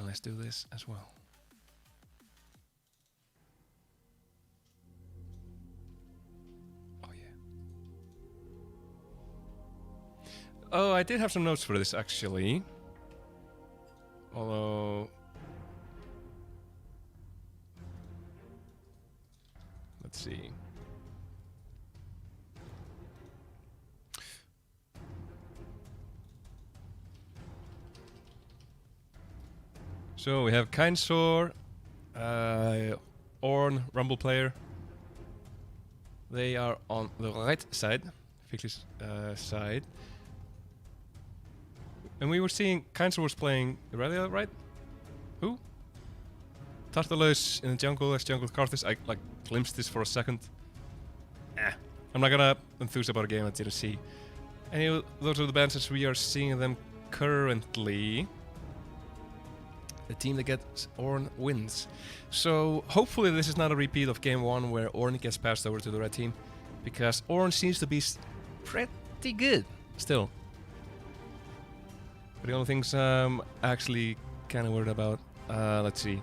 let's do this as well. Oh yeah. Oh, I did have some notes for this actually. Although, let's see. So we have Kindsor, Orn, Rumble player. They are on the right side, Fylkir's side. And we were seeing Kindsor was playing Irelia, right? Who? Tartalus in the jungle as jungle Karthus. I like glimpsed this for a second. I'm not gonna enthuse about a game I didn't see. Anyway, those are the bands as we are seeing them currently. The team that gets Orn wins. So hopefully this is not a repeat of game 1 where Orn gets passed over to the red team, because Orn seems to be pretty good still. But the only things I'm actually kind of worried about, let's see.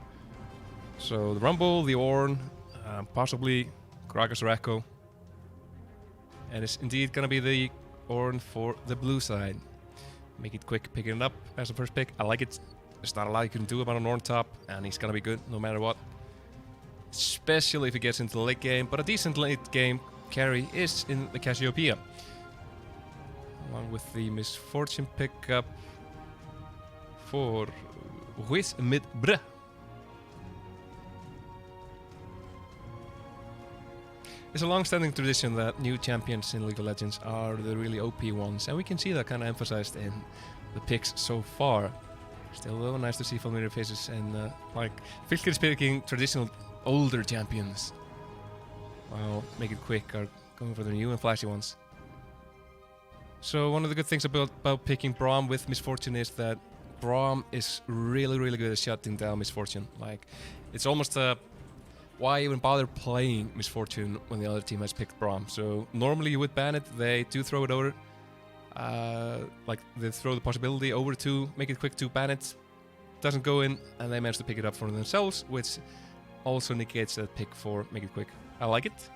So the Rumble, the Orn, possibly Gragas or Echo. And it's indeed gonna be the Orn for the blue side. Make it quick, picking it up as the first pick. I like it. There's not a lot you can do about an Orn top, and he's gonna be good no matter what. Especially if he gets into the late game, but a decent late game carry is in the Cassiopeia. Along with the Misfortune pickup for Whiz mid Bre. It's a long-standing tradition that new champions in League of Legends are the really OP ones, and we can see that kind of emphasized in the picks so far. Still though, nice to see familiar faces and like Fylkir is picking traditional older champions. While Make It Quick are going for the new and flashy ones. So one of the good things about picking Braum with Misfortune is that Braum is really good at shutting down Misfortune. Like, it's almost why even bother playing Misfortune when the other team has picked Braum? So normally you would ban it, they do throw it over. Like they throw the possibility over to Make It Quick to ban it, doesn't go in, and they manage to pick it up for themselves, which also negates that pick for Make It Quick. I like it.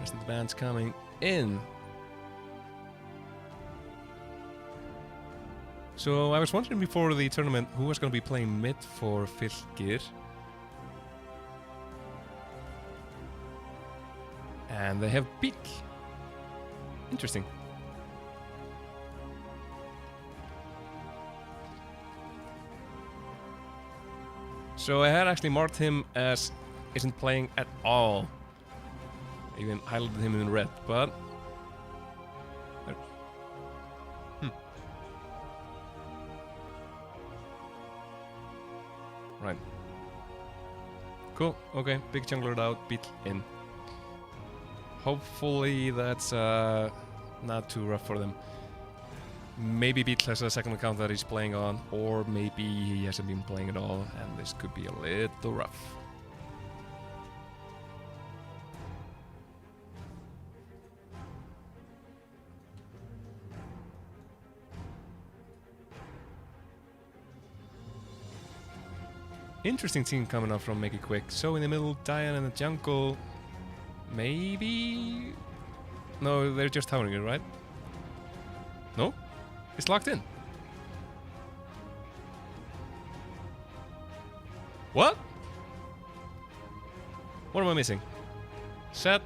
Rest of the band's coming in. So I was wondering before the tournament who was going to be playing mid for Fylkir. And they have Beak. Interesting. So I had actually marked him as isn't playing at all. I even highlighted him in red, but... Right. Cool, okay, big jungler out, Beat in. Hopefully that's not too rough for them. Maybe Beat has a second account that he's playing on, or maybe he hasn't been playing at all, and this could be a little rough. Interesting team coming up from Make It Quick. So in the middle, Diane in the jungle. Maybe... No, they're just towering it, right? No? It's locked in. What? What am I missing? Set.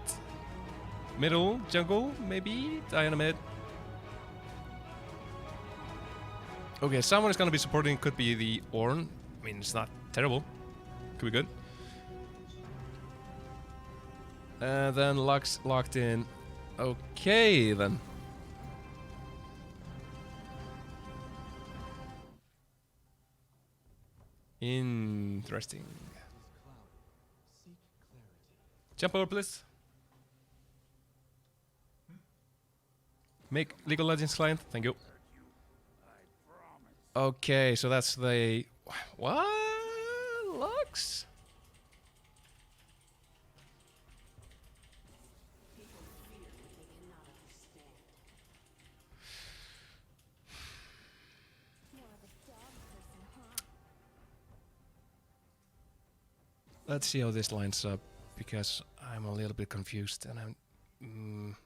Middle, jungle, maybe? Diana mid. Okay, someone is gonna be supporting, could be the Orn. I mean, it's not terrible. Could be good. And then Lux locked in. Okay, then. Interesting. Jump over, please. Make League of Legends client. Thank you. Okay, so that's the... What? Lux? let's see how this lines up, because I'm a little bit confused and I'm...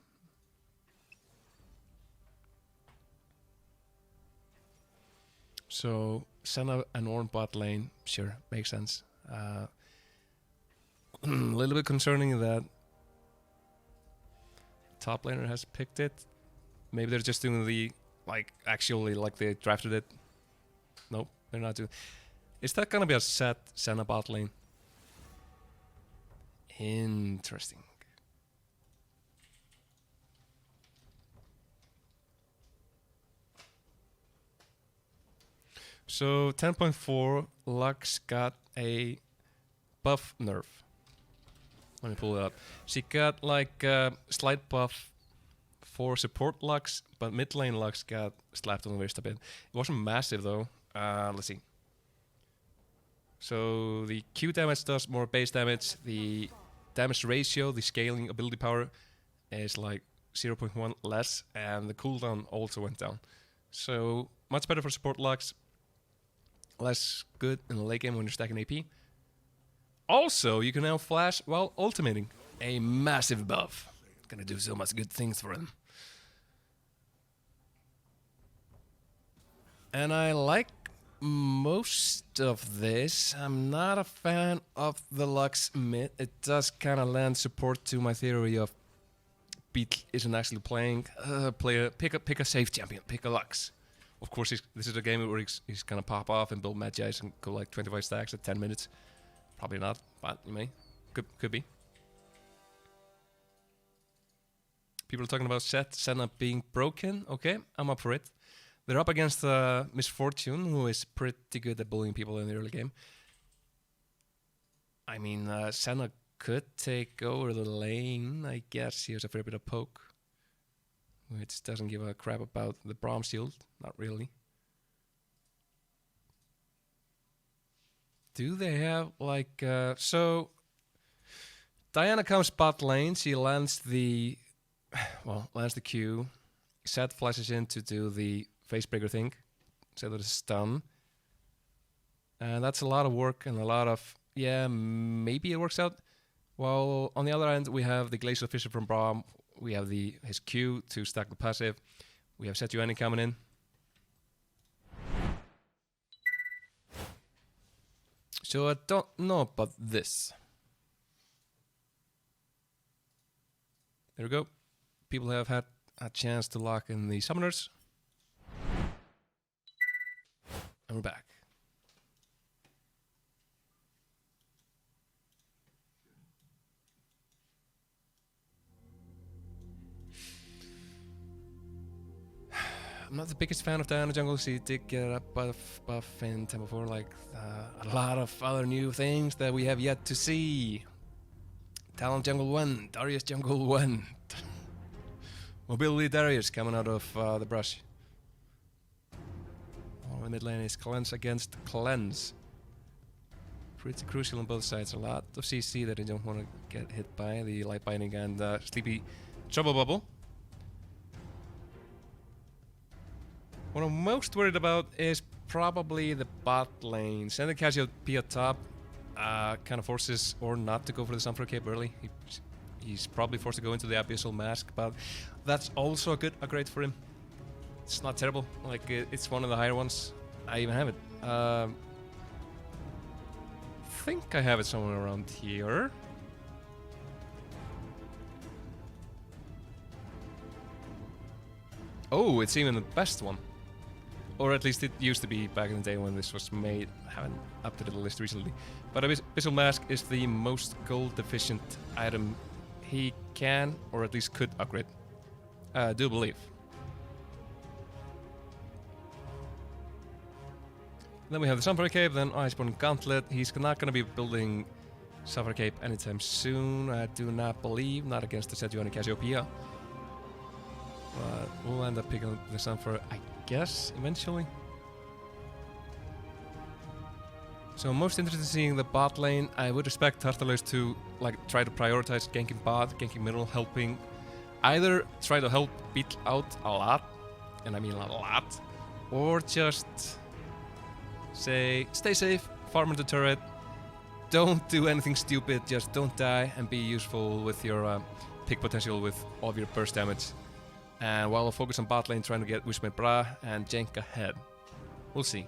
So, Senna and Ornn bot lane, sure, makes sense. A little bit concerning that top laner has picked it. Maybe they're just doing the, like, actually, like they drafted it. Nope, they're not doing... Is that gonna be a set Senna bot lane? Interesting. So 10.4, Lux got a buff nerf. Let me pull it up. She got like a slight buff for support Lux, but mid lane Lux got slapped on the wrist a bit. It wasn't massive though. Let's see. So the Q damage does more base damage. The damage ratio, the scaling ability power, is like 0.1 less, and the cooldown also went down. So much better for support Lux. Less good in the late game when you're stacking AP. Also, you can now flash while ultimating. A massive buff. Gonna do so much good things for him. And I like most of this. I'm not a fan of the Lux mid. It does kind of lend support to my theory of Beat isn't actually playing. Pick a safe champion. Pick a Lux. Of course, this is a game where he's gonna pop off and build Magi's and go like 25 stacks at 10 minutes. Probably not, but you may. Could be. People are talking about Senna being broken. Okay, I'm up for it. They're up against Misfortune, who is pretty good at bullying people in the early game. I mean, Senna could take over the lane. I guess he has a fair bit of poke, which doesn't give a crap about the Braum shield. Not really. Do they have like... so, Diana comes bot lane. She lands the... Well, lands the Q. Seth flashes in to do the facebreaker thing. So that is stun. And that's a lot of work and a lot of... Yeah, maybe it works out. Well, on the other end, we have the Glacial Fissure from Braum. We have his Q to stack the passive. We have Sejuani coming in. So I don't know about this. There we go. People have had a chance to lock in the summoners. And we're back. I'm not the biggest fan of Diana Jungle. She did get a buff in Tempo 4, like a lot of other new things that we have yet to see. Talon Jungle 1, Darius Jungle 1. Mobility Darius coming out of the brush. Oh, the mid lane is Cleanse against Cleanse. Pretty crucial on both sides. A lot of CC that they don't want to get hit by. The Light Binding and Sleepy Trouble Bubble. What I'm most worried about is probably the bot lane. Sending Cassiopeia top kind of forces Ornn not to go for the Sunflower Cape early. He's probably forced to go into the Abyssal Mask, but that's also a great for him. It's not terrible. Like it's one of the higher ones. I even have it. I think I have it somewhere around here. Oh, it's even the best one. Or at least it used to be back in the day when this was made. I haven't updated the list recently. But Abyssal Mask is the most gold deficient item he can, or at least could, upgrade. I do believe. Then we have the Sunflower Cape, then Iceborne Gauntlet. He's not going to be building Sunflower Cape anytime soon, I do not believe. Not against the Sejuani Cassiopeia. But we'll end up picking the Sunflower, I guess, eventually. So I'm most interested in seeing the bot lane. I would expect Turtles to like try to prioritize ganking bot, ganking middle, helping. Either try to help Beat out a lot, and I mean a lot, or just say, stay safe, farm the turret, don't do anything stupid, just don't die and be useful with your pick potential with all of your burst damage. And while we'll focus on bot lane trying to get Wishmate Bra and Jank ahead. We'll see.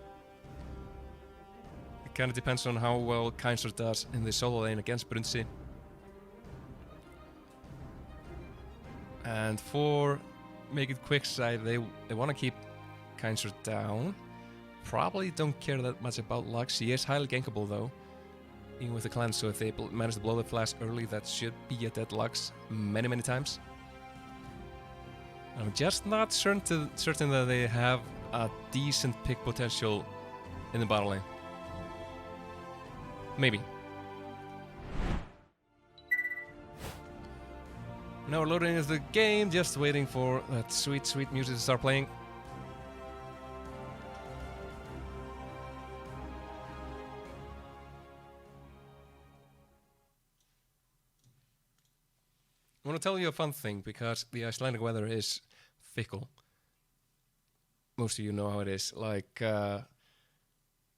It kind of depends on how well Kainsur does in the solo lane against Brunsi. And for Make It Quick side, they want to keep Kainsur down. Probably don't care that much about Lux. He is highly gankable though, even with the cleanse, so if they manage to blow the flash early, that should be a dead Lux many times. I'm just not certain that they have a decent pick potential in the bottom lane. Maybe. Now we're loading into the game, just waiting for that sweet music to start playing. I want to tell you a fun thing, because the Icelandic weather is fickle. Most of you know how it is. Like,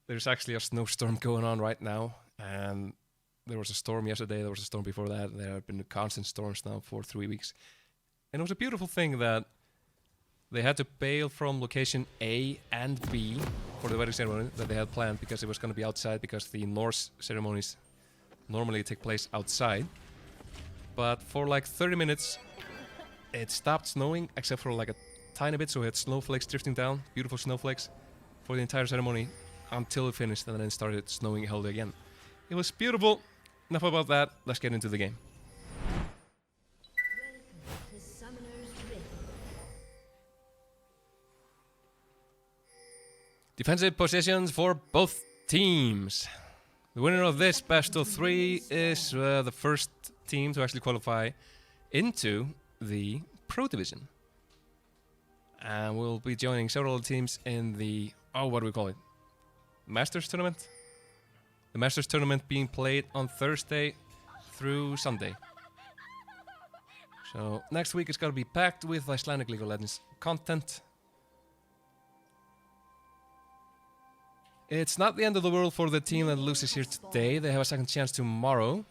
there's actually a snowstorm going on right now, and there was a storm yesterday, there was a storm before that, there have been constant storms now for 3 weeks. And it was a beautiful thing that they had to bail from location A and B for the wedding ceremony that they had planned, because it was going to be outside, because the Norse ceremonies normally take place outside. But for like 30 minutes, it stopped snowing, except for like a tiny bit, so we had snowflakes drifting down, beautiful snowflakes, for the entire ceremony, until it finished, and then it started snowing heavily again. It was beautiful. Enough about that, let's get into the game. Defensive positions for both teams. The winner of this best of 3 is the first team to actually qualify into the Pro Division. And we'll be joining several teams in the, what do we call it? Masters Tournament? The Masters Tournament being played on Thursday through Sunday. So next week it's going to be packed with Icelandic League of Legends content. It's not the end of the world for the team that loses here today. They have a second chance tomorrow.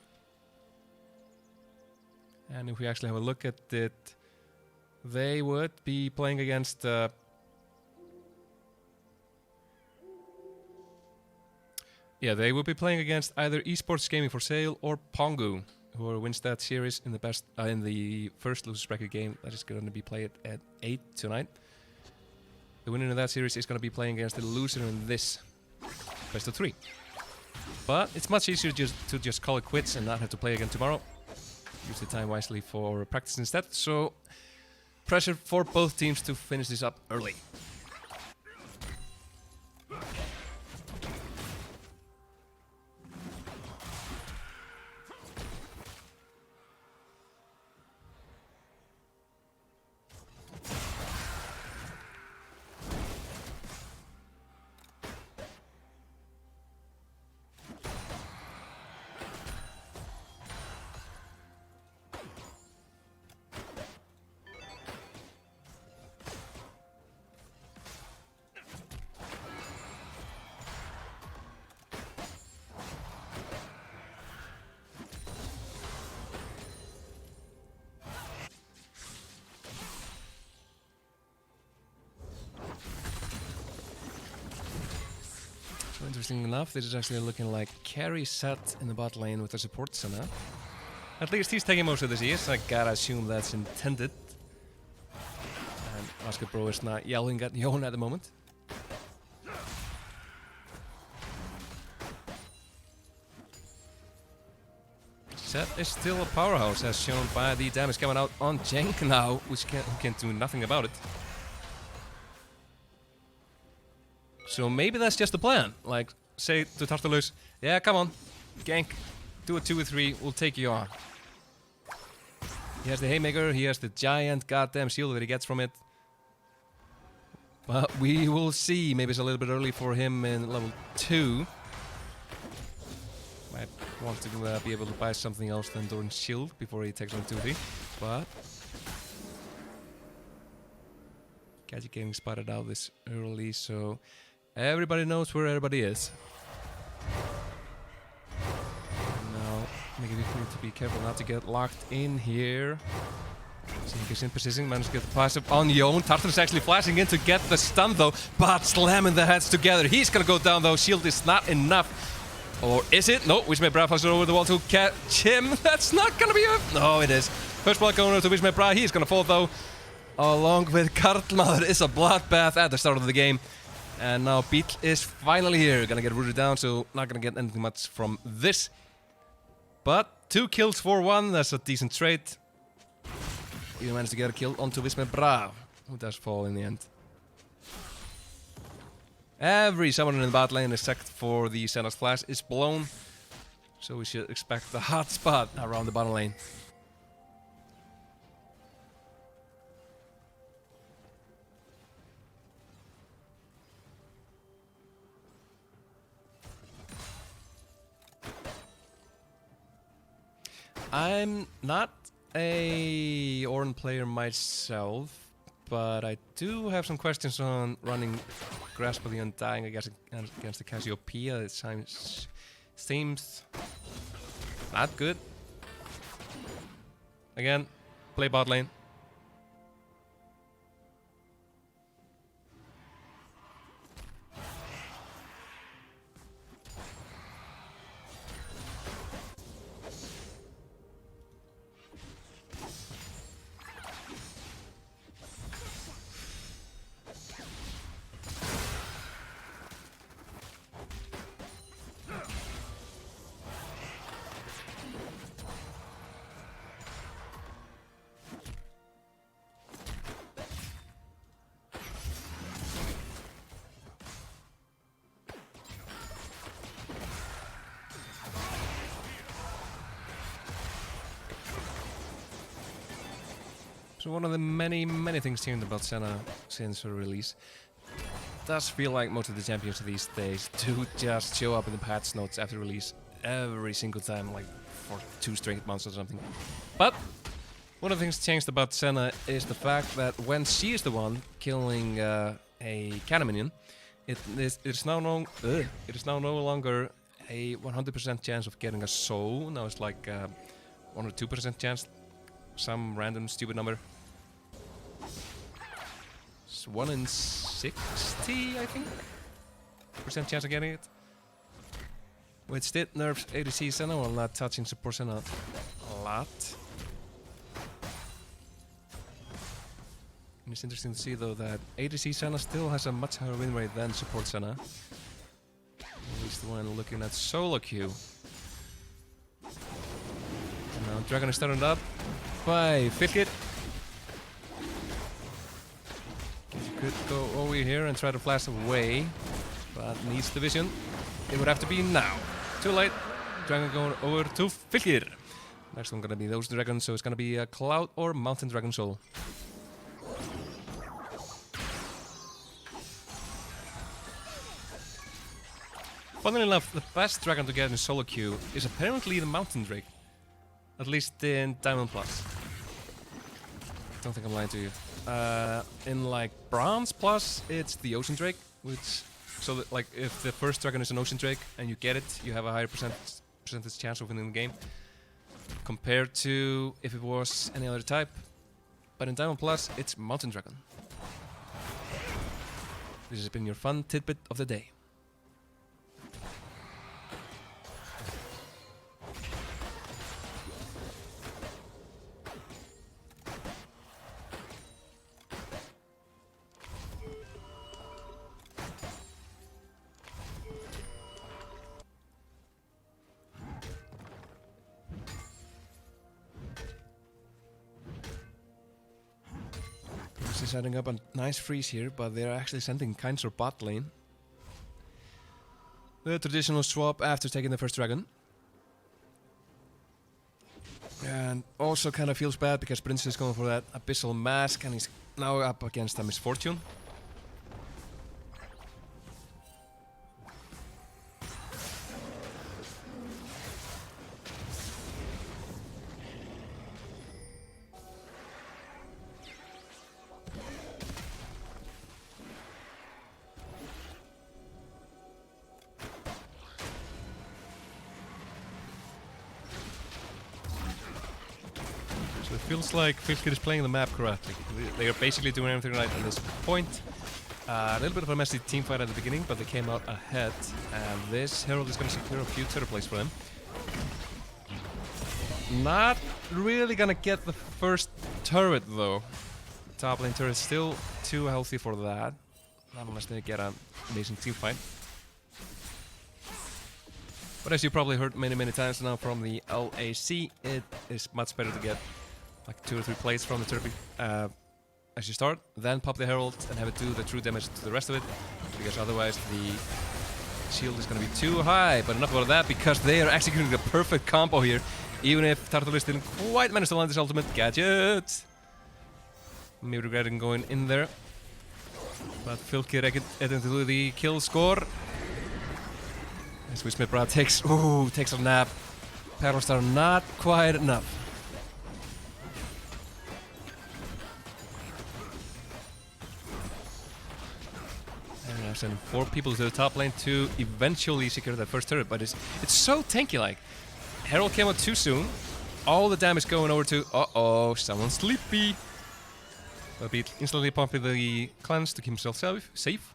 And if we actually have a look at it, they would be playing against they would be playing against either Esports Gaming for Sale or Pongu, who wins that series in the first losers bracket game that is going to be played at 8 tonight. The winner of that series is going to be playing against the loser in this best of 3. But it's much easier to just call it quits and not have to play again tomorrow. Use the time wisely for practice instead, so pressure for both teams to finish this up early. Interesting enough, this is actually looking like carry set in the bot lane with the support Senna. At least he's taking most of the CS, I gotta assume that's intended. And Oscar Bro is not yelling at Johan at the moment. Set is still a powerhouse, as shown by the damage coming out on Jank now, which can do nothing about it. So maybe that's just the plan. Like, say to Tartalus, yeah, come on, gank, do a 2 or 3, we'll take you on. He has the Haymaker, he has the giant goddamn shield that he gets from it. But we will see. Maybe it's a little bit early for him in level 2. Might want to be able to buy something else than Doran's shield before he takes on 2 or 3. But Gadget getting spotted out this early, so everybody knows where everybody is. Making it need to be careful not to get locked in here. Zeke is in position, managed to get the pass up on Jon. Tartarus actually flashing in to get the stun though, but slamming the heads together. He's gonna go down though, shield is not enough. Or is it? No, Wismay Bra flashes over the wall to catch him. That's not gonna be a... No, it is. First blood going over to Wismay Bra. He's gonna fall though, along with Karlmaður. It's a bloodbath at the start of the game. And now Beat is finally here. Gonna get rooted down, so not gonna get anything much from this. But 2 kills for 1, that's a decent trade. You managed to get a kill onto Wismay Bra, who does fall in the end. Every summoner in the bot lane except for the Senna's flash is blown. So we should expect the hot spot around the bottom lane. I'm not a Ornn player myself, but I do have some questions on running Grasp of the Undying against the Cassiopeia. It seems not good. Again, play bot lane. So one of the many things changed about Senna since her release. Does feel like most of the champions these days do just show up in the patch notes after release every single time, like for 2 straight months or something. But one of the things changed about Senna is the fact that when she is the one killing a cannon minion, it is now no longer a 100% chance of getting a soul. Now it's like 1 or 2% chance, some random stupid number. It's 1 in 60, I think, % chance of getting it. Which did nerfs ADC Senna while not touching support Senna a lot. And it's interesting to see though that ADC Senna still has a much higher win rate than support Senna. At least when looking at solo queue. And now Dragon is started up by Fylkir. Could go over here and try to flash away, but needs the vision. It would have to be now. Too late. Dragon going over to Fylkir. Next one gonna be those dragons, so it's gonna be a Cloud or Mountain Dragon Soul. Funnily enough, the best dragon to get in solo queue is apparently the Mountain Drake. At least in Diamond Plus. Don't think I'm lying to you. In like Bronze Plus, it's the Ocean Drake, which so that, like if the first dragon is an Ocean Drake and you get it, you have a higher percentage chance of winning the game compared to if it was any other type. But in Diamond Plus, it's Mountain Dragon. This has been your fun tidbit of the day. Is setting up a nice freeze here, but they're actually sending Kai'Sa bot lane. The traditional swap after taking the first dragon. And also kind of feels bad because Prince is going for that Abyssal Mask and he's now up against a Misfortune. So it feels like Fylkir is playing the map correctly. They are basically doing everything right at this point. A little bit of a messy team fight at the beginning, but they came out ahead. And this Herald is going to secure a few turret plays for them. Not really going to get the first turret though. Top lane turret is still too healthy for that. Not unless they get an amazing team fight. But as you probably heard many times now from the LAC, it is much better to get like 2 or 3 plays from the turret as you start, then pop the Herald and have it do the true damage to the rest of it, because otherwise the shield is going to be too high. But enough about that, because they are executing the perfect combo here, even if Tartarus didn't quite manage to land his ultimate gadget. Maybe regretting going in there. But Fylkir getting to do the kill score. As Wismith takes a nap. Perlstar not quite enough. And now sending 4 people to the top lane to eventually secure that first turret, but it's so tanky like. Herald came out too soon. All the damage going over to someone's sleepy. But Beat instantly pumping the cleanse to keep himself safe.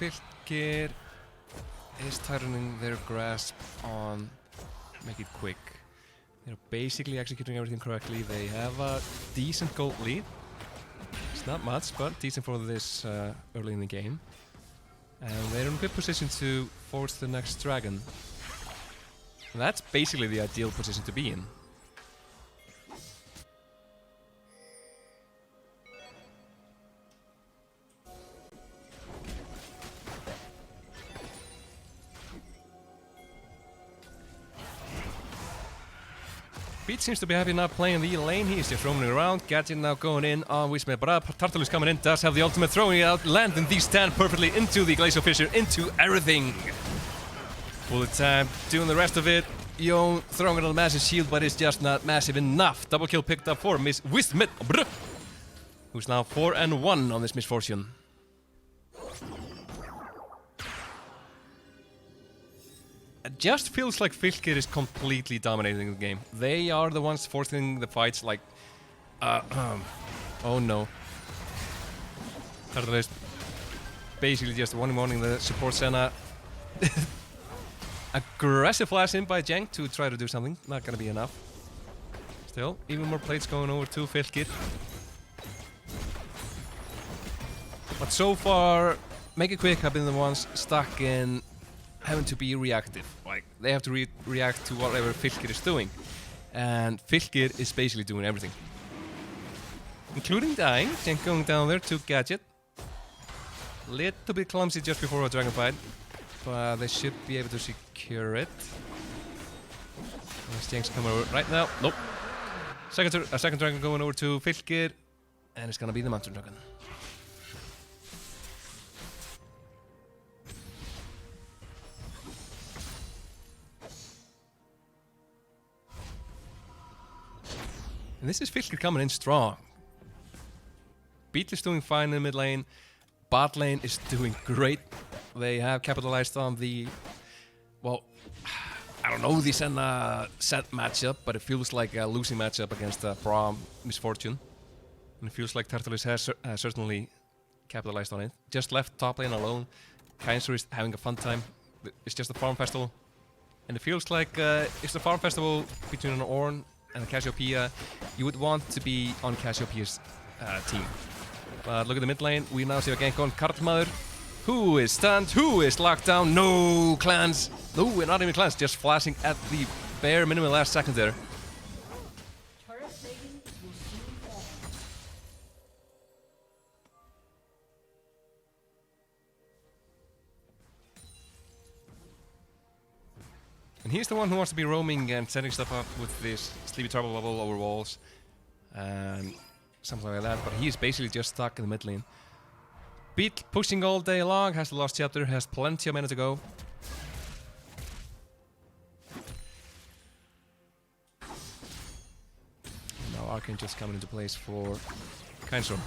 Fylkir is tightening their grasp on make it quick. They're basically executing everything correctly. They have a decent gold lead. It's not much, but decent for this early in the game. And they're in a good position to force the next dragon. And that's basically the ideal position to be in. Beat seems to be happy not playing the lane. He's just roaming around. Gadget now going in on Wismith, but Tartarus coming in, does have the ultimate, throwing it out, landing the stand perfectly into the Glacial Fissure, into everything. Full time, doing the rest of it. Yon throwing it on a massive shield, but it's just not massive enough. Double kill picked up for Miss Wismith, who's now 4-1 on this misfortune. It just feels like Fylkir is completely dominating the game. They are the ones forcing the fights like... oh no. Tartarus basically just one-on-one the support Senna. Aggressive flash in by Jeng to try to do something. Not gonna be enough. Still, even more plates going over to Fylkir. But so far, Make It Quick have been the ones stuck in having to be reactive. Like, they have to react to whatever Fylkir is doing. And Fylkir is basically doing everything. Including dying, and going down there to Gadget. Little bit clumsy just before a dragon fight. But they should be able to secure it. Jeng's coming over right now. Nope. A second dragon going over to Fylkir. And it's gonna be the mountain dragon. And this is Fylkir coming in strong. Beat is doing fine in the mid lane. Bot lane is doing great. They have capitalized on the, well, I don't know the Senna set matchup, but it feels like a losing matchup against Braum Misfortune. And it feels like Tartarus has certainly capitalized on it. Just left top lane alone. Kaiser is having a fun time. It's just a farm festival. And it feels like it's the farm festival between an Ornn and a Cassiopeia. You would want to be on Cassiopeia's team. But look at the mid lane. We now see a gank on Karlmaður. Who is stunned? Who is locked down? No clans. No, we're not even clans. Just flashing at the bare minimum last second there. he's the one who wants to be roaming and setting stuff up with this Sleepy Trouble bubble over walls and something like that, but he's basically just stuck in the mid lane. Beat pushing all day long, has the last chapter, has plenty of mana to go. Now Arcane just coming into place for Kindstorm.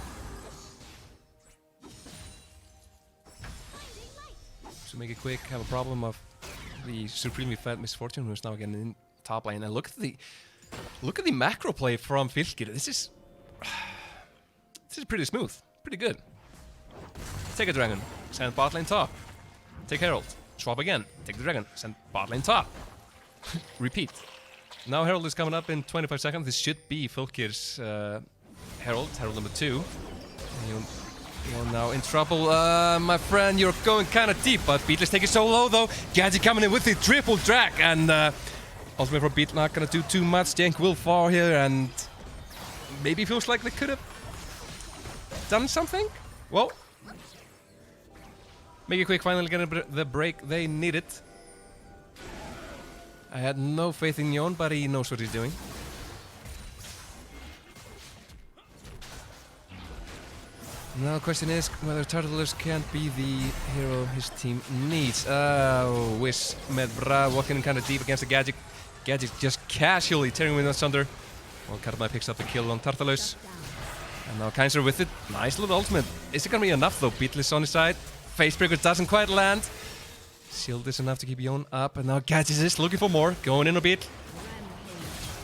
To make it quick, have a problem of the supremely fat Misfortune, who's now again in top lane. And look at the macro play from Fylkir. This is pretty smooth, pretty good. Take a dragon, send bot lane top. Take Herald, swap again. Take the dragon, send bot lane top. Repeat. Now Herald is coming up in 25 seconds. This should be Fylkir's Herald number 2. You're now in trouble, my friend. You're going kind of deep, but Beetle is taking so low though. Gadget coming in with the triple drag, and ultimately for Beetle not gonna do too much. Jank will fall here, and maybe feels like they could have done something. Well, make it quick. Finally getting the break they needed. I had no faith in Jon, but he knows what he's doing. Now the question is whether Turtles can't be the hero his team needs. Wish met Bra walking kind of deep against the Gadget. Gadget just casually tearing with asunder. Well, Karma picks up the kill on Turtles. And now Kindstorm with it. Nice little ultimate. Is it gonna be enough though? Beetle is on his side. Facebreaker doesn't quite land. Shield is enough to keep Jon up. And now Gadget is looking for more. Going in a bit.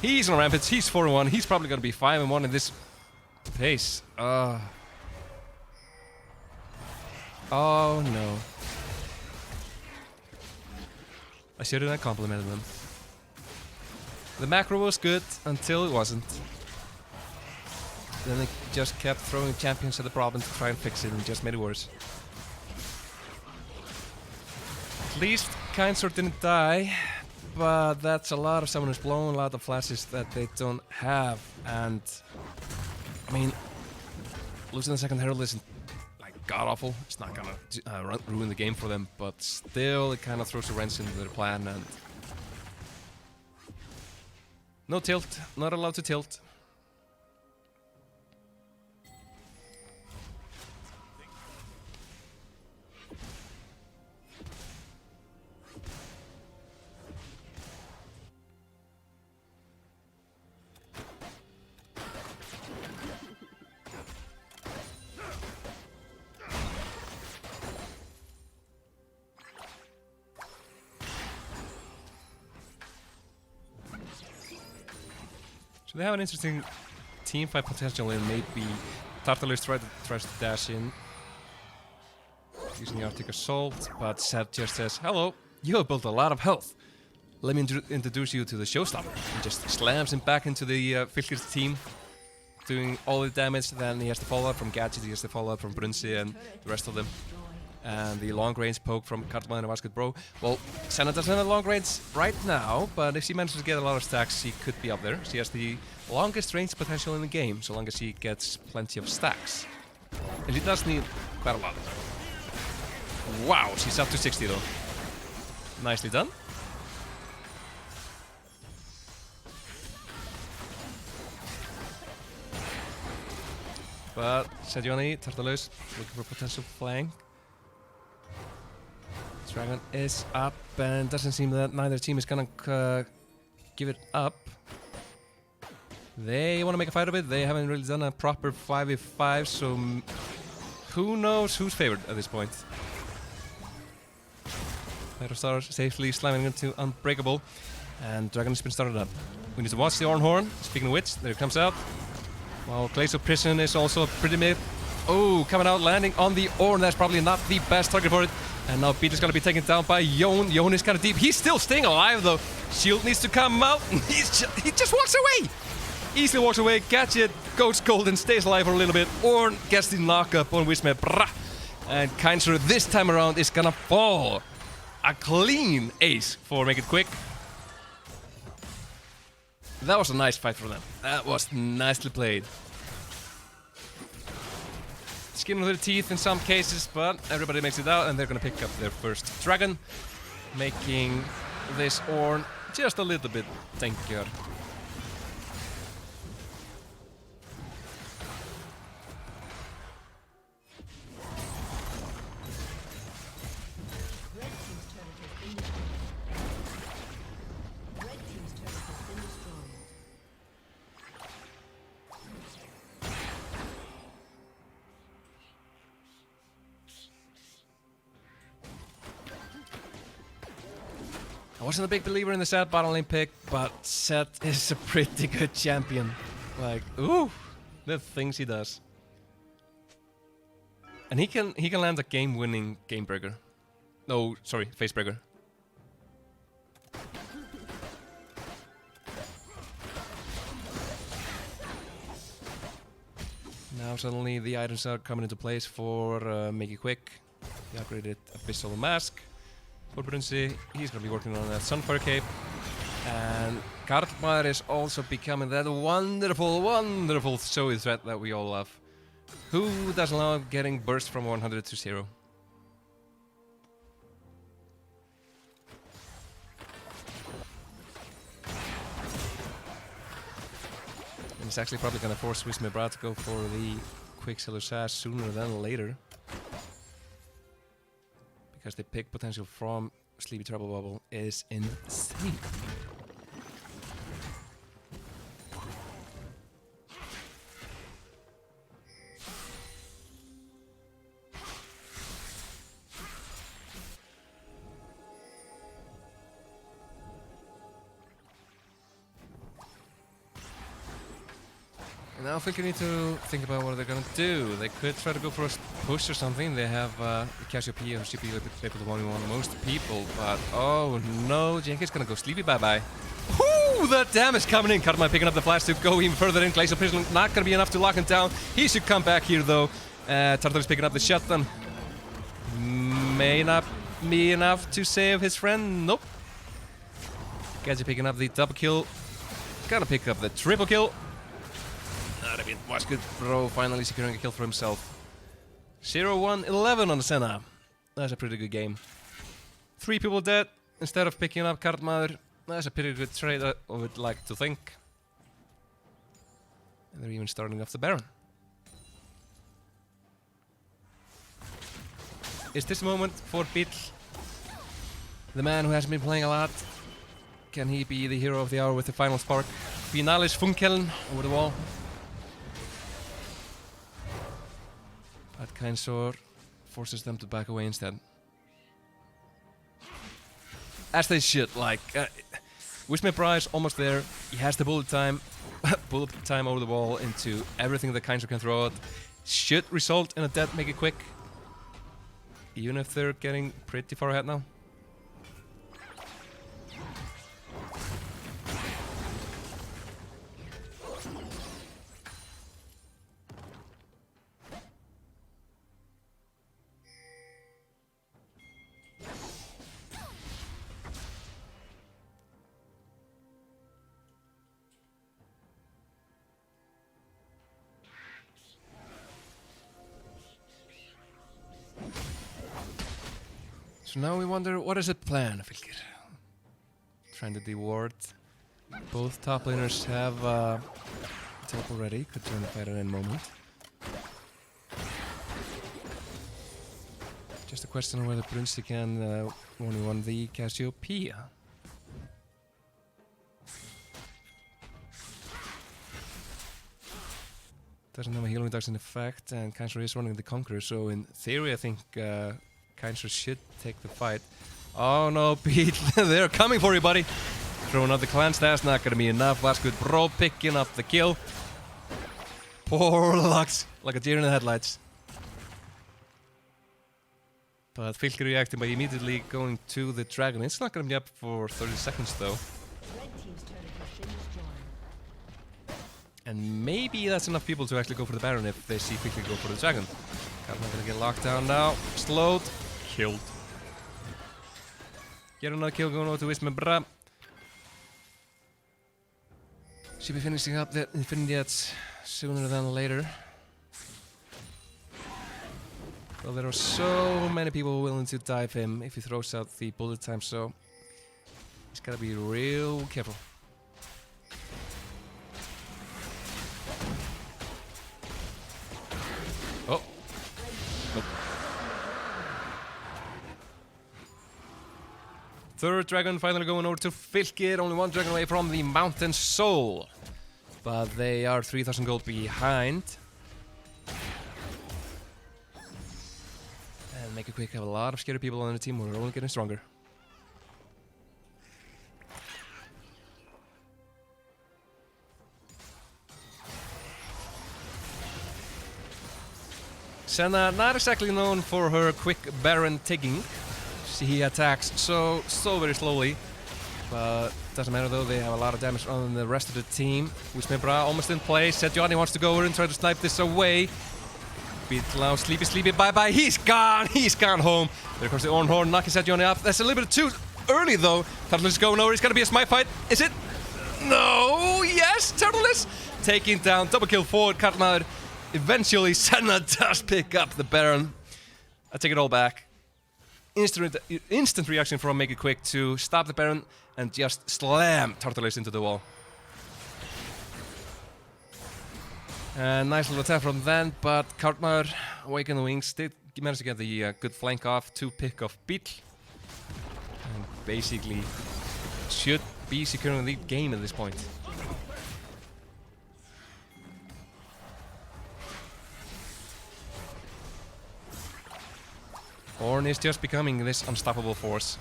He's on rampage. He's 4-1. He's probably gonna be 5-1 in this pace. Oh no. I should have complimented them. The macro was good until it wasn't. Then they just kept throwing champions at the problem to try and fix it and just made it worse. At least Kindstorm didn't die, but that's a lot of summoners blown, a lot of flashes that they don't have, and I mean, losing the second Herald isn't god-awful. It's not gonna ruin the game for them, but still it kind of throws a wrench into their plan, and no tilt, not allowed to tilt. So they have an interesting team fight potential, and maybe Tartalus tries to dash in using the Arctic Assault, but Seth just says, "Hello, you have built a lot of health. Let me introduce you to the showstopper." And just slams him back into the Fylkir's team, doing all the damage. Then he has to follow up from Gadget, he has to follow up from Brunsi and the rest of them. And the long-range poke from Kartman and Vasket Bro. Well, Senna doesn't have long range right now, but if she manages to get a lot of stacks, she could be up there. She has the longest range potential in the game, so long as she gets plenty of stacks. And she does need quite a lot. Wow, she's up to 60 though. Nicely done. But Sejoni, Tartalus, looking for potential flank. Dragon is up, and doesn't seem that neither team is gonna give it up. They want to make a fight of it. They haven't really done a proper 5v5, so who knows who's favored at this point. Metrostar safely slamming into Unbreakable, and Dragon has been started up. We need to watch the Ornhorn. Speaking of which, there it comes out. While Glaze of Prison is also pretty mid. Oh, coming out, landing on the Ornn. That's probably not the best target for it. And now Beat is gonna be taken down by Jon. Jon is kind of deep. He's still staying alive though. Shield needs to come out. He just walks away. Easily walks away. Gadget goes golden, stays alive for a little bit. Ornn gets the knockup on Wismet. And Kindstorm this time around is gonna fall. A clean ace for Make It Quick. That was a nice fight for them. That was nicely played. Skin on their teeth in some cases, but everybody makes it out, and they're gonna pick up their first dragon, making this Ornn just a little bit tankier. I wasn't a big believer in the Zed bottom lane pick, but Zed is a pretty good champion. Like, ooh, the things he does. And he can land a game-winning game breaker. No, sorry, face breaker. Now suddenly the items are coming into place for Make It Quick. He upgraded Abyssal Mask. For Brunsi, he's going to be working on that Sunfire Cape. And Karlmar is also becoming that wonderful, wonderful Zoe threat that we all love. Who doesn't love getting burst from 100 to 0? And it's actually probably going to force Wismebra to go for the Quicksilver Sash sooner than later. Because the pick potential from Sleepy Trouble Bubble is insane. Now Fylkir need to think about what they're gonna do. They could try to go for a push or something. They have Cassiopeia who should be able to 1v1 most people, but oh no, Jenkins gonna go sleepy bye-bye. Whoo! The damage coming in. Karlmar picking up the flash to go even further in. Glacial Prison not gonna be enough to lock him down. He should come back here though. Tartar is picking up the shutdown. May not be enough to save his friend. Nope. Gadget picking up the double kill. Gotta pick up the triple kill. That'd be much good, bro. Finally securing a kill for himself. 0-1-11 on the Senna. That's a pretty good game. 3 people dead instead of picking up Karlmar. That's a pretty good trade, I would like to think. And they're even starting off the Baron. Is this moment for Bill, the man who hasn't been playing a lot? Can he be the hero of the hour with the final spark? Finalis Funkeln over the wall. But Kainsor forces them to back away instead. As they should, like... Wismebra is almost there. He has the bullet time. Bullet time over the wall into everything that Kainsor can throw out. Should result in a death, Make It Quick. Even if they're getting pretty far ahead now. So now we wonder, what is the plan, Fylkir? Trying to deward. Both top laners have teleport ready, could turn the fight at any moment. Just a question of whether Brunsi can 1v1 the Cassiopeia. Doesn't have a healing ducks in effect, and Kainsor is running the Conqueror, so in theory I think Kainsor should take the fight. Oh no, Pete, they're coming for you, buddy! Throwing out the clan stash, not gonna be enough. That's good, bro, picking up the kill. Poor Lux, like a deer in the headlights. But Fylkir reacting by immediately going to the dragon. It's not gonna be up for 30 seconds though. And maybe that's enough people to actually go for the Baron if they see Fylkir go for the dragon. Karlmar gonna get locked down now. Slowed. Killed. Get another kill going over to Wismebra. Should be finishing up the Infinity Edge sooner than later. Well, there are so many people willing to dive him if he throws out the bullet time, so He's gotta be real careful. Oh. Nope. Third dragon finally going over to Fylkir. Only one dragon away from the Mountain Soul. But they are 3,000 gold behind. And Make It Quick have a lot of scary people on the team who are only getting stronger. Senna, not exactly known for her quick Baron taking. She attacks so very slowly. But doesn't matter though, they have a lot of damage on the rest of the team. Wismebra almost in place. Johnny wants to go over and try to snipe this away. Beat now, sleepy, bye. He's gone home. There comes the Ornhorn, knocking Johnny off. That's a little bit too early though. Turtles is going over, it's gonna be a smite fight. Is it? No, yes, Turtles taking down, double kill forward, Karlmaður. Eventually, Senna does pick up the Baron. I take it all back. Instant reaction from Make It Quick to stop the Baron and just slam Turtles into the wall. Nice little attack from then, but Karlmaður, awake in the wings, did manage to get the good flank off to pick off Beetle. And basically should be securing the game at this point. Ornn is just becoming this unstoppable force.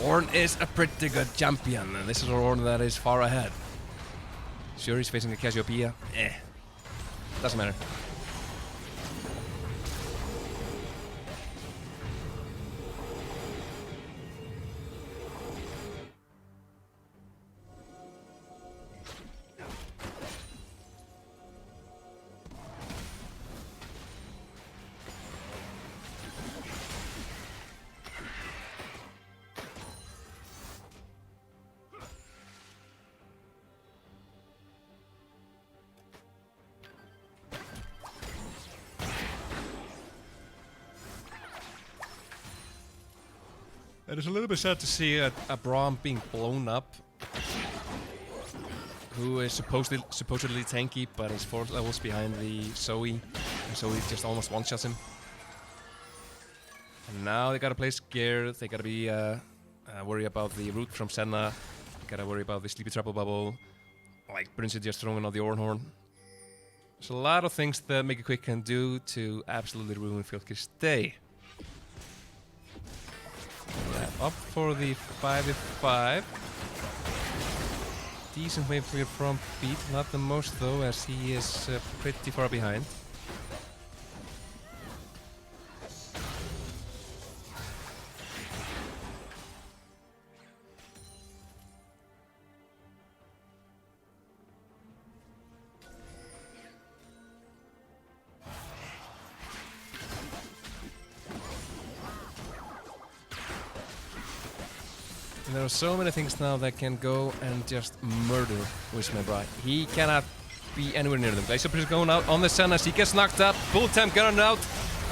Ornn is a pretty good champion, and this is an Ornn that is far ahead. Sure, he's facing a Cassiopeia. Doesn't matter. It is a little bit sad to see a Braum being blown up, who is supposedly tanky, but is 4 levels behind the Zoe, and Zoe just almost one-shots him. And now they gotta play scared, they gotta be worry about the root from Senna, gotta worry about the Sleepy Triple Bubble, like Prince just throwing out the Ornhorn. There's a lot of things that Make It Quick can do to absolutely ruin Fylkir's day. Yeah, up for the 5v5. Decent wave clear from Beat, not the most though, as he is pretty far behind. There are so many things now that can go and just murder Wismebra. He cannot be anywhere near them. Glacier is going out on the Senna as he gets knocked up. Pull temp gunning out.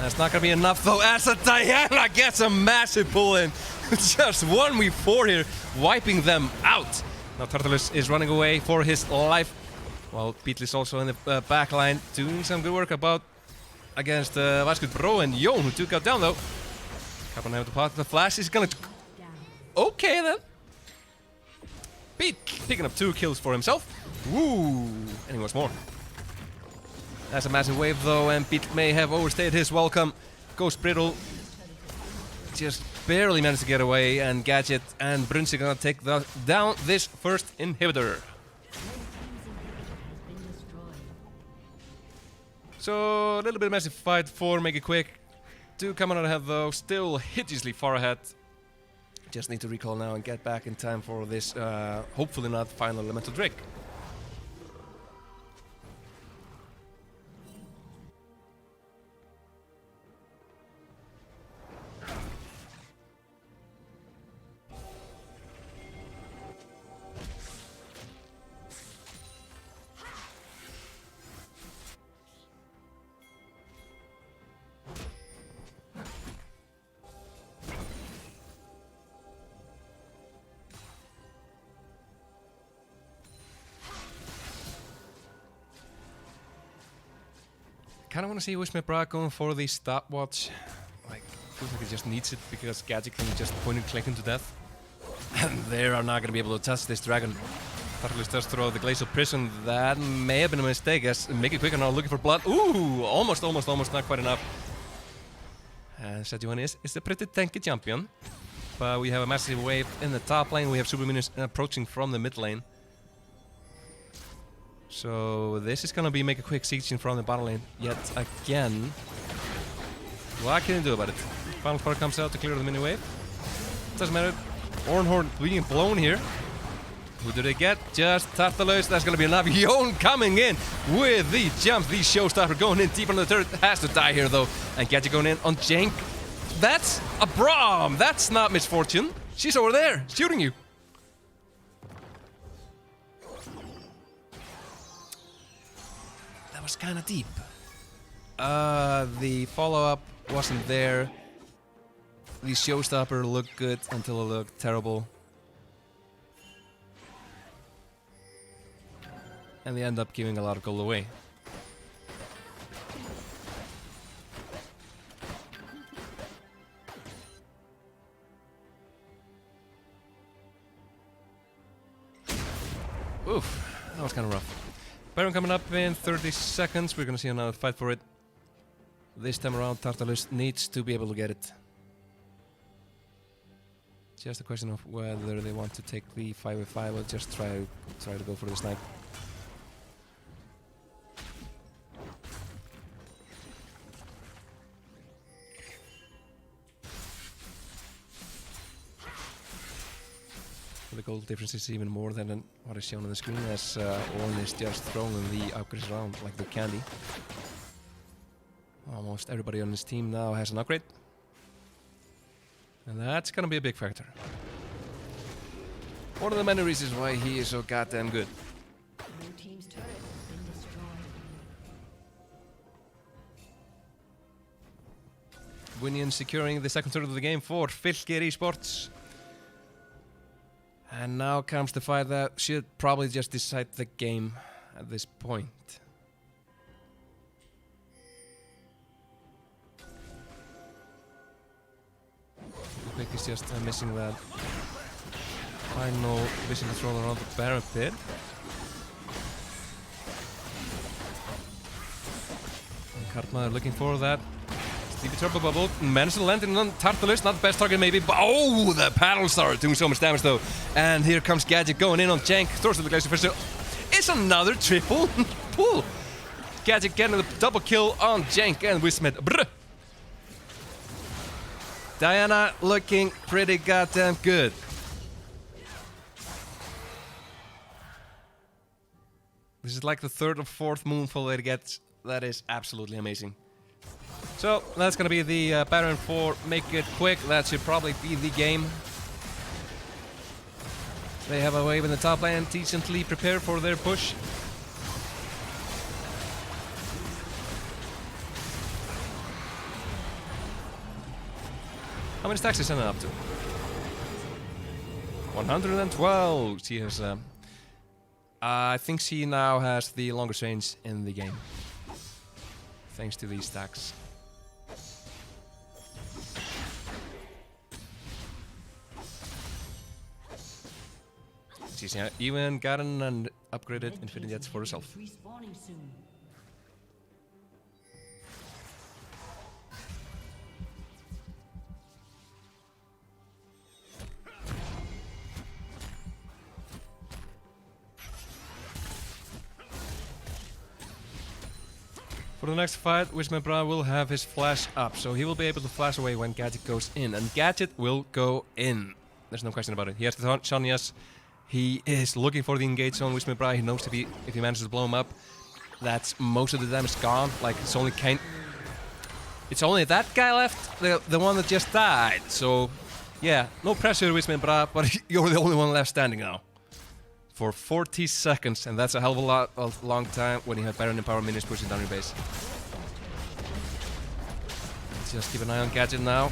That's not gonna be enough though, as a Diana gets a massive pull in. Just 1v4 here, wiping them out. Now Turtles is running away for his life. While Beetle is also in the back line, doing some good work against Vaskut Bro and Jón, who took out down though. Captain have to park the flash. He's gonna. Okay then. Beat picking up 2 kills for himself. Woo! And he wants more. That's a massive wave though, and Beat may have overstayed his welcome. Ghost Brittle just barely managed to get away, and Gadget and Brunsi gonna take down this first inhibitor. So a little bit of massive fight for Make It Quick. 2 coming out ahead though, still hideously far ahead. Just need to recall now and get back in time for this, hopefully not final Elemental Drake. kind of want to see Wismir going for the stopwatch. Like, feels like it just needs it because Gadget can just point and click into death. And they are not going to be able to touch this dragon. Tartalus does throw the Glacial Prison. That may have been a mistake as Make It Quicker now looking for blood. Ooh, almost, not quite enough. And Sejuani is a pretty tanky champion. But we have a massive wave in the top lane. We have super minions approaching from the mid lane. So this is gonna be Make a quick siege in from the bottom lane yet again. What can you do about it? Final Spark comes out to clear the mini wave. Doesn't matter. Ornhorn being blown here. Who do they get? Just Tartalus. That's gonna be enough. Yon coming in with the jump. The showstopper going in deep on the turret. Has to die here though. And Gadget going in on Jank. That's a Braum. That's not Misfortune. She's over there shooting you. That was kind of deep. The follow-up wasn't there. The showstopper looked good until it looked terrible. And they end up giving a lot of gold away. Oof, that was kind of rough. Baron coming up in 30 seconds. We're gonna see another fight for it. This time around, Tartalus needs to be able to get it. Just a question of whether they want to take the 5v5 or just try to go for the snipe. The gold difference is even more than what is shown on the screen, as Ornn is just throwing the upgrades around like the candy. Almost everybody on his team now has an upgrade. And that's gonna be a big factor. One of the many reasons why he is so goddamn good. Blue team's turret has been destroyed. Winion securing the second third of the game for Fylkir Esports. And now comes the fight that should probably just decide the game at this point. Quick is just missing that final vision control around the Baron pit. Kartmaður looking for that Sleepy Turbo Bubble, manages to land in on Tartalus, not the best target maybe, but oh, the paddle star doing so much damage though. And here comes Gadget going in on Jank, throws to the Glacier Fissile. It's another triple pull. Gadget getting the double kill on Jank and Wismir. Brr. Diana looking pretty goddamn good. This is like the third or fourth moonfall that it gets. That is absolutely amazing. So that's gonna be the Baron for Make It Quick. That should probably be the game. They have a wave in the top lane, decently prepared for their push. How many stacks is Senna up to? 112. She has. I think she now has the longest range in the game, thanks to these stacks. She's even gotten an upgraded Infinity Jets for herself. Respawning soon. For the next fight, Wismir will have his flash up, so he will be able to flash away when Gadget goes in, and Gadget will go in. There's no question about it. He has the Shanyas. He is looking for the engage on Wismir. He knows if he manages to blow him up, that's most of the damage gone. Like it's only that guy left, the one that just died. So yeah, no pressure, Wismir, but you're the only one left standing now. For 40 seconds, and that's a hell of a long time when you have Baron and Power Minions pushing down your base. Let's just keep an eye on Gadget now.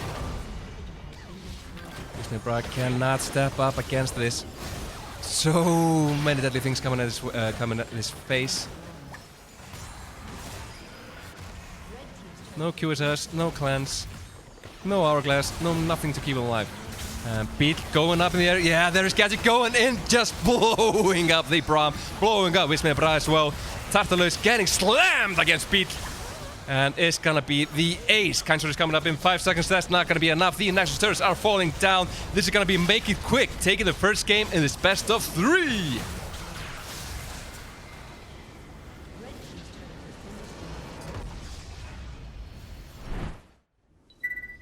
Wismir cannot step up against this. So many deadly things coming at his face. No QSS, no clans, no hourglass, no nothing to keep it alive. Beat going up in the air. Yeah, there's Gadget going in, just blowing up the Braum, blowing up Wismir Bra as well. Tartalus getting slammed against Beat. And it's gonna be the ace. Kainsur is coming up in 5 seconds. That's not gonna be enough. The Nexus turrets are falling down. This is gonna be make it quick, taking the first game in this best of 3.